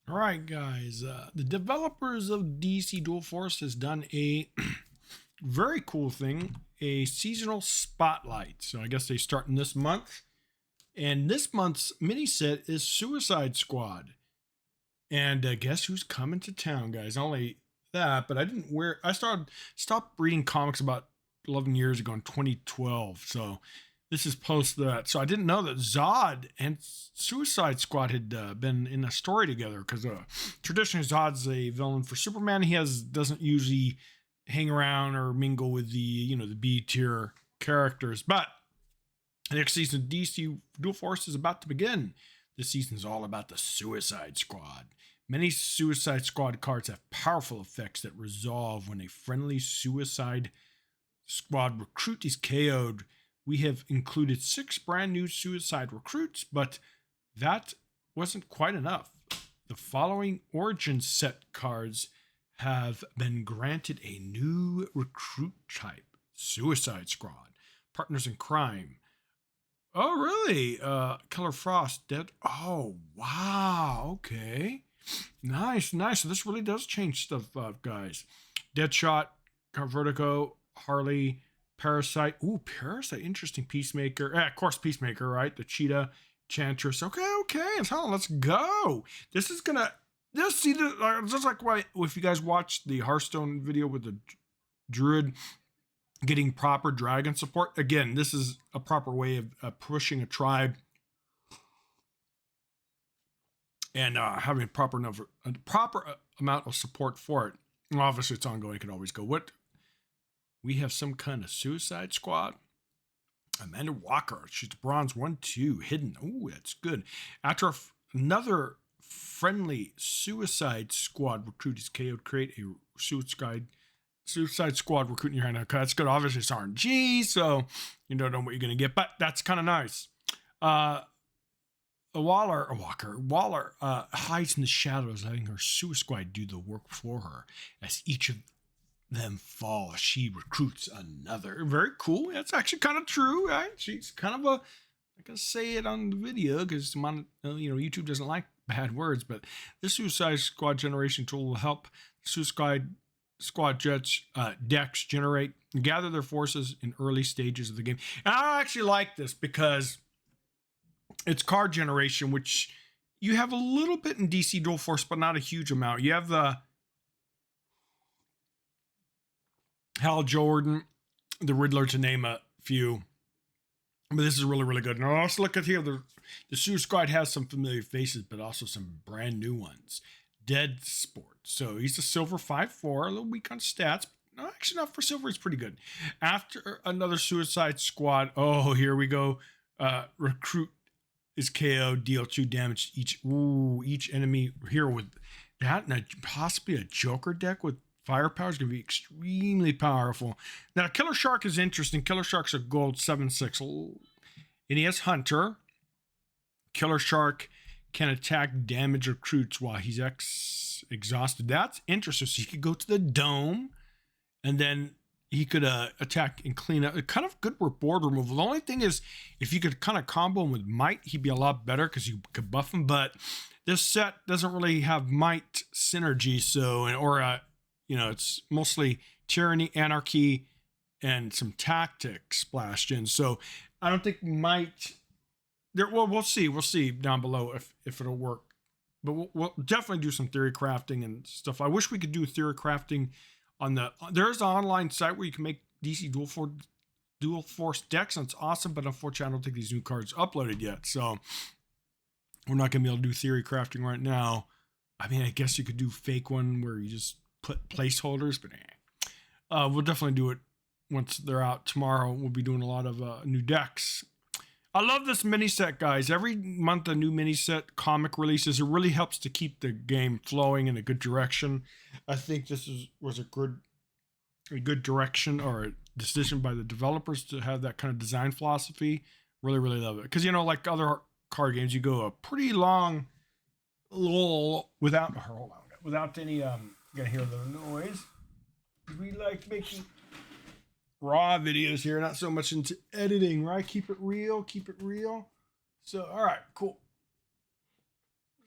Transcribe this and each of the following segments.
All right, guys. The developers of DC Dual Force has done a very cool thing, a seasonal spotlight. So I guess they start in this month, and this month's mini set is Suicide Squad. And guess who's coming to town, guys? Not only that, but I didn't wear. I started stopped reading comics about 11 years ago in 2012. So this is post that. So I didn't know that Zod and Suicide Squad had been in a story together because traditionally Zod's a villain for Superman. He doesn't usually hang around or mingle with the B tier characters. But the next season of DC Dual Force is about to begin. This season is all about the Suicide Squad. Many Suicide Squad cards have powerful effects that resolve when a friendly Suicide Squad recruit is KO'd. We have included 6 brand new Suicide recruits, but that wasn't quite enough. The following Origin set cards have been granted a new recruit type: Suicide Squad, Partners in Crime. Oh, really? Killer Frost, Dead. Oh, wow. Okay. Nice, nice. So this really does change stuff up, guys. Deadshot, Vertigo, Harley, Parasite. Ooh, Parasite. Interesting. Peacemaker. Of course, Peacemaker, right? The Cheetah, Chantress. Okay, okay. So let's go. This is gonna. Just see the just like why if you guys watched the Hearthstone video with the Druid getting proper dragon support. Again, this is a proper way of pushing a tribe and having a proper amount of support for it. And obviously, it's ongoing. It can always go. What we have some kind of Suicide Squad. Amanda Walker, she's bronze 1-2 hidden. Oh, that's good. After another friendly Suicide Squad recruit is KO'd, create a Suicide Squad recruit in your hand. Okay, that's good. Obviously, it's RNG, so you don't know what you're going to get, but that's kind of nice. Waller hides in the shadows, letting her Suicide Squad do the work for her. As each of them fall, she recruits another. Very cool. That's actually kind of true, right? She's kind of a. I can say it on the video because YouTube doesn't like bad words, but this Suicide Squad generation tool will help Suicide Squad decks generate and gather their forces in early stages of the game. And I actually like this because it's card generation, which you have a little bit in DC Dual Force, but not a huge amount. You have the Hal Jordan, the Riddler, to name a few. But this is really, really good. Now let's look at here. The Suicide Squad has some familiar faces, but also some brand new ones. Dead Sport. So he's a silver 5-4, a little weak on stats. No, actually not for silver. He's pretty good. After another Suicide Squad. Oh, here we go. Recruit is KO. Deal 2 damage to each enemy here with that, and possibly a Joker deck with firepower is going to be extremely powerful. Now, Killer Shark is interesting. Killer Shark's a gold 7/6, and he has Hunter. Killer Shark can attack damage recruits while he's exhausted. That's interesting. So he could go to the dome, and then he could attack and clean up. Kind of good board removal. The only thing is, if you could kind of combo him with Might, he'd be a lot better because you could buff him. But this set doesn't really have Might synergy, it's mostly Tyranny, Anarchy, and some Tactics splashed in. So I don't think Might. Well, we'll see. We'll see down below if it'll work. But we'll definitely do some theory crafting and stuff. I wish we could do theory crafting on there's an online site where you can make DC Dual Force decks, and it's awesome. But unfortunately, I don't think these new cards uploaded yet. So we're not going to be able to do theory crafting right now. I mean, I guess you could do fake one where you just put placeholders, but we'll definitely do it once they're out tomorrow. We'll be doing a lot of new decks. I love this mini set, guys. Every month a new mini set comic releases. It really helps to keep the game flowing in a good direction. I think this was a good direction or a decision by the developers to have that kind of design philosophy. Really, really love it. Because like other card games, you go a pretty long lull without any gonna hear the noise. We like making raw videos here, not so much into editing, right? Keep it real. So, all right, cool.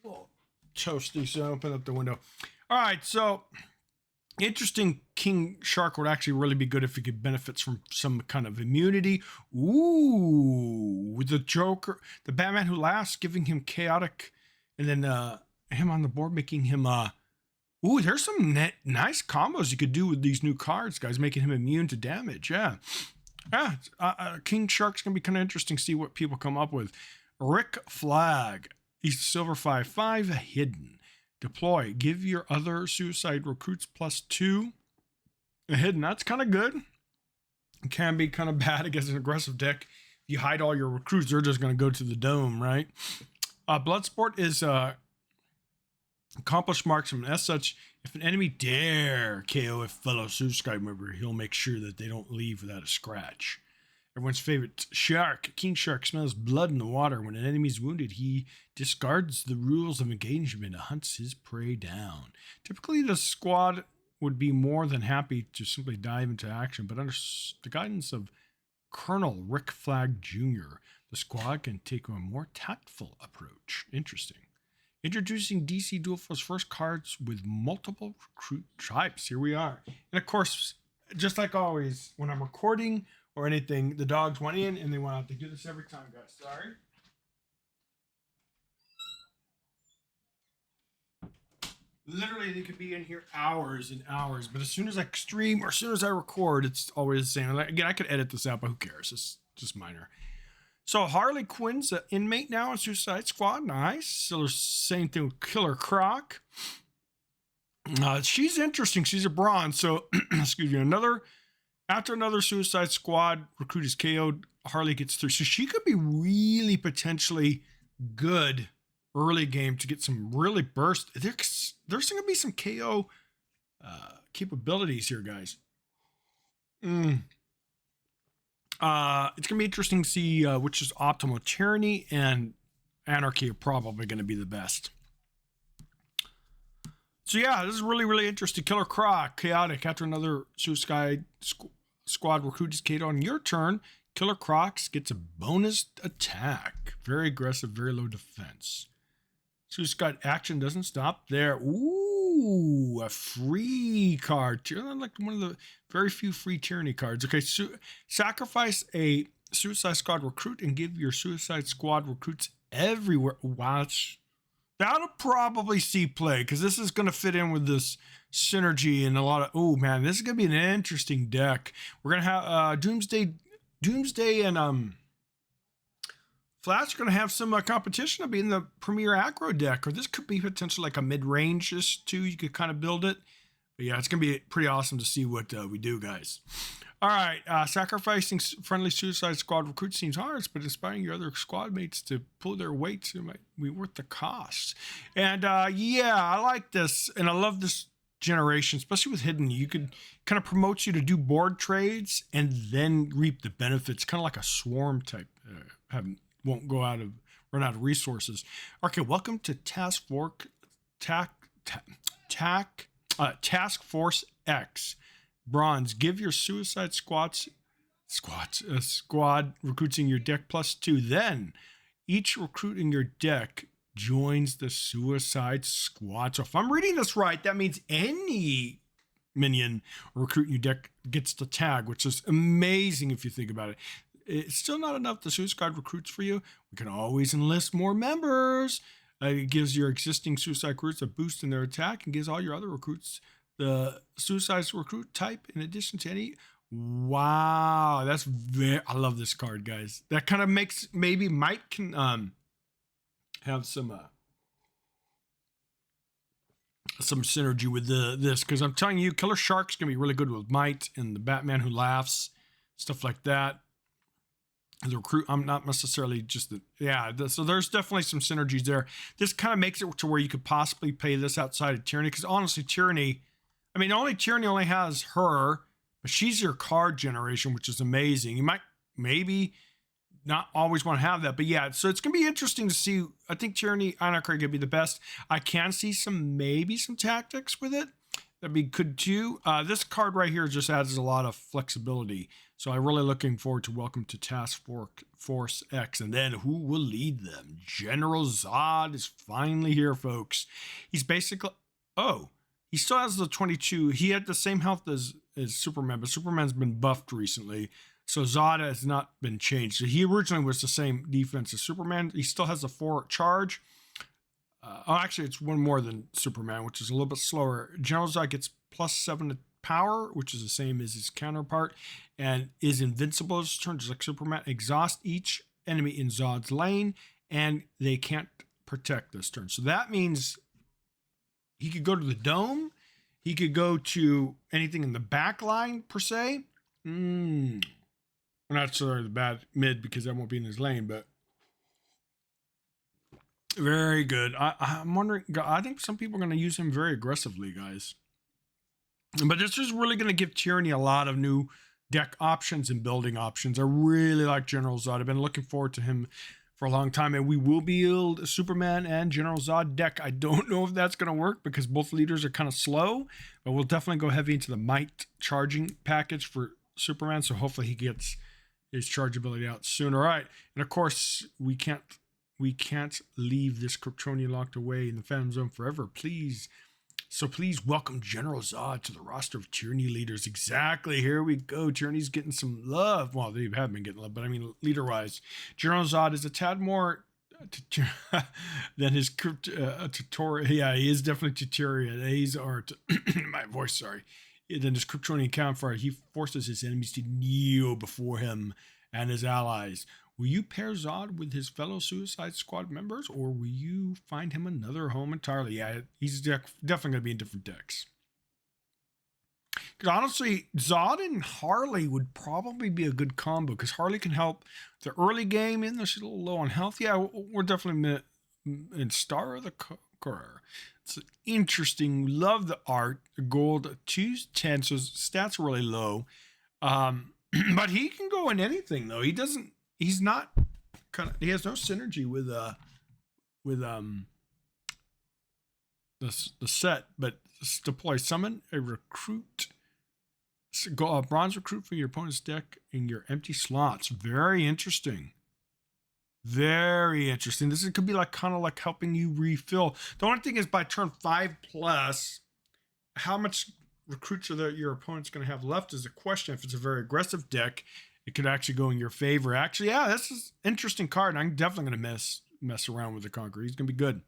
Well, toasty, so I open up the window. All right, so interesting. King Shark would actually really be good if he could benefit from some kind of immunity. Ooh, with the Joker, the Batman Who Laughs, giving him chaotic, and then him on the board making him ooh, there's some nice combos you could do with these new cards, guys, making him immune to damage. Yeah. Yeah, King Shark's going to be kind of interesting to see what people come up with. Rick Flag. He's Silver 5/5, hidden. Deploy. Give your other suicide recruits +2. A hidden. That's kind of good. It can be kind of bad against an aggressive deck. If you hide all your recruits, they're just going to go to the dome, right? Bloodsport is accomplished marksman. As such, if an enemy dare KO a fellow suicide member, he'll make sure that they don't leave without a scratch. Everyone's favorite shark. King Shark smells blood in the water. When an enemy's wounded, he discards the rules of engagement and hunts his prey down. Typically, the squad would be more than happy to simply dive into action, but under the guidance of Colonel Rick Flag Jr., the squad can take a more tactful approach. Interesting. Introducing DC Dual Force first cards with multiple recruit types. Here we are. And of course, just like always, when I'm recording or anything, the dogs went in and they went out. They do this every time, guys. Sorry. Literally, they could be in here hours and hours. But as soon as I stream or as soon as I record, it's always the same. Again, I could edit this out, but who cares? It's just minor. So Harley Quinn's an inmate now in Suicide Squad. Nice. So same thing with Killer Croc. She's interesting. She's a bronze. So excuse me. After another Suicide Squad recruit is KO'd, Harley gets through. So she could be really potentially good early game to get some really burst. There's going to be some KO capabilities here, guys. It's going to be interesting to see which is optimal. Tyranny and Anarchy are probably going to be the best. So yeah, this is really, really interesting. Killer Croc, chaotic. After another Suicide Squad recruit is KO'd on your turn, Killer Croc gets a bonus attack. Very aggressive, very low defense. Suicide action doesn't stop there. Ooh, a free card. Like one of the very few free tyranny cards. Okay, sacrifice a Suicide Squad recruit and give your Suicide Squad recruits everywhere. Watch. That'll probably see play because this is going to fit in with this synergy and a lot of. Oh man, this is going to be an interesting deck. We're going to have Doomsday, and Flash are going to have some competition to be in the premier aggro deck, or this could be potentially like a mid-range just too. You could kind of build it. But yeah, it's going to be pretty awesome to see what we do, guys. All right, sacrificing friendly Suicide Squad recruits seems hard, but inspiring your other squad mates to pull their weights might be worth the cost. And yeah, I like this, and I love this generation, especially with Hidden. You could kind of promote you to do board trades and then reap the benefits, kind of like a swarm type. Won't run out of resources. Okay, welcome to Task Force X. Bronze. Give your Suicide Squad recruits in your deck +2. Then each recruit in your deck joins the Suicide Squad. So if I'm reading this right, that means any minion or recruit in your deck gets the tag, which is amazing if you think about it. It's still not enough the Suicide Squad recruits for you. We can always enlist more members. It gives your existing Suicide recruits a boost in their attack and gives all your other recruits the Suicide recruit type in addition to any. Wow, I love this card, guys. That kind of makes maybe Mike can have some synergy with this, because I'm telling you, Killer Shark's gonna be really good with Might and the Batman Who Laughs, stuff like that. The recruit, I'm not necessarily just so there's definitely some synergies there. This kind of makes it to where you could possibly pay this outside of Tyranny, because honestly, Tyranny only has her, but she's your card generation, which is amazing. You might maybe not always want to have that, but yeah, so it's gonna be interesting to see. I think Tyranny Anarchy could be the best. I can see some tactics with it. That'd be good too. This card right here just adds a lot of flexibility. So I'm really looking forward to Welcome to Task Force X. And then who will lead them? General Zod is finally here, folks. He's basically, oh, he still has the 22. He had the same health as Superman, but Superman's been buffed recently. So Zod has not been changed. So he originally was the same defense as Superman. He still has a 4 charge. Actually, it's one more than Superman, which is a little bit slower. General Zod gets +7 to power, which is the same as his counterpart, and is invincible as turn, just like Superman. Exhaust each enemy in Zod's lane, and they can't protect this turn. So that means he could go to the dome. He could go to anything in the back line, per se. Not necessarily the bad mid, because that won't be in his lane, but very good. I'm wondering, I think some people are going to use him very aggressively, guys. But this is really going to give Tyranny a lot of new deck options and building options. I really like General Zod. I've been looking forward to him for a long time, and we will build a Superman and General Zod deck. I don't know if that's going to work because both leaders are kind of slow, but we'll definitely go heavy into the might charging package for Superman, so hopefully he gets his charge ability out soon. All right, and of course, we can't leave this Kryptonian locked away in the Phantom Zone forever, please. So please welcome General Zod to the roster of Tyranny leaders. Exactly, here we go. Tyranny's getting some love. Well, they have been getting love, but I mean, leader-wise, General Zod is a tad more than his tutorial. Yeah, he is definitely tutorial. He's art. My voice, sorry. Than his Kryptonian counterpart, he forces his enemies to kneel before him and his allies. Will you pair Zod with his fellow Suicide Squad members, or will you find him another home entirely? Yeah, he's definitely going to be in different decks. Because honestly, Zod and Harley would probably be a good combo, because Harley can help the early game, and she's a little low on health. Yeah, we're definitely in Star of the Conqueror. It's interesting. Love the art. The gold 210, so his stats are really low. But he can go in anything, though. He's not he has no synergy with the set, but deploy summon a recruit, go a bronze recruit for your opponent's deck in your empty slots. Very interesting. Very interesting. This could be like kind of like helping you refill. The only thing is by turn 5+, how much recruits are your opponent's going to have left is a question. If it's a very aggressive deck, it could actually go in your favor. Actually, yeah, this is an interesting card. I'm definitely going to mess around with the Conqueror. He's going to be good.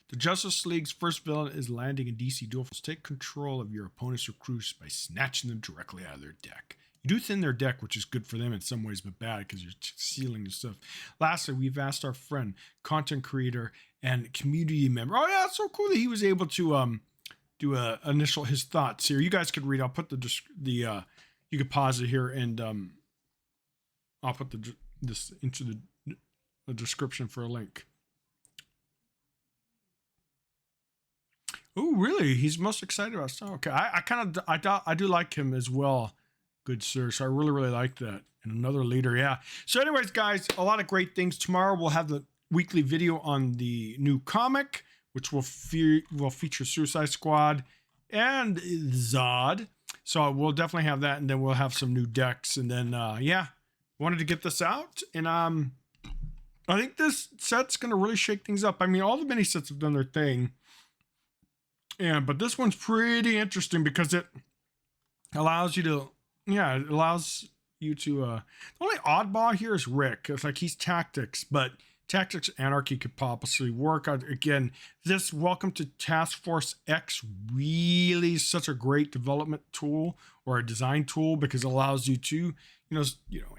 The Justice League's first villain is landing in DC Duel. Take control of your opponent's recruits by snatching them directly out of their deck. You do thin their deck, which is good for them in some ways, but bad because you're sealing the stuff. Lastly, we've asked our friend, content creator, and community member. Oh yeah, it's so cool that he was able to do his thoughts here. You guys could read. I'll put you could pause it here, and I'll put this into the description for a link. Oh, really? He's most excited about stuff. Okay, I do like him as well, good sir. So I really like that. And another leader, yeah. So, anyways, guys, a lot of great things. Tomorrow we'll have the weekly video on the new comic, which will feature Suicide Squad and Zod. So we'll definitely have that, and then we'll have some new decks, and then yeah, wanted to get this out, and I think this set's gonna really shake things up. I mean, all the mini sets have done their thing, but this one's pretty interesting because it allows you to, the only oddball here is Rick. It's like he's tactics, but Tactics Anarchy could possibly work. Again, this Welcome to Task Force X really is such a great development tool or a design tool because it allows you to,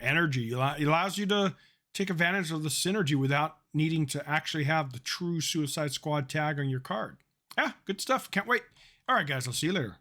energy. It allows you to take advantage of the synergy without needing to actually have the true Suicide Squad tag on your card. Yeah, good stuff. Can't wait. All right, guys, I'll see you later.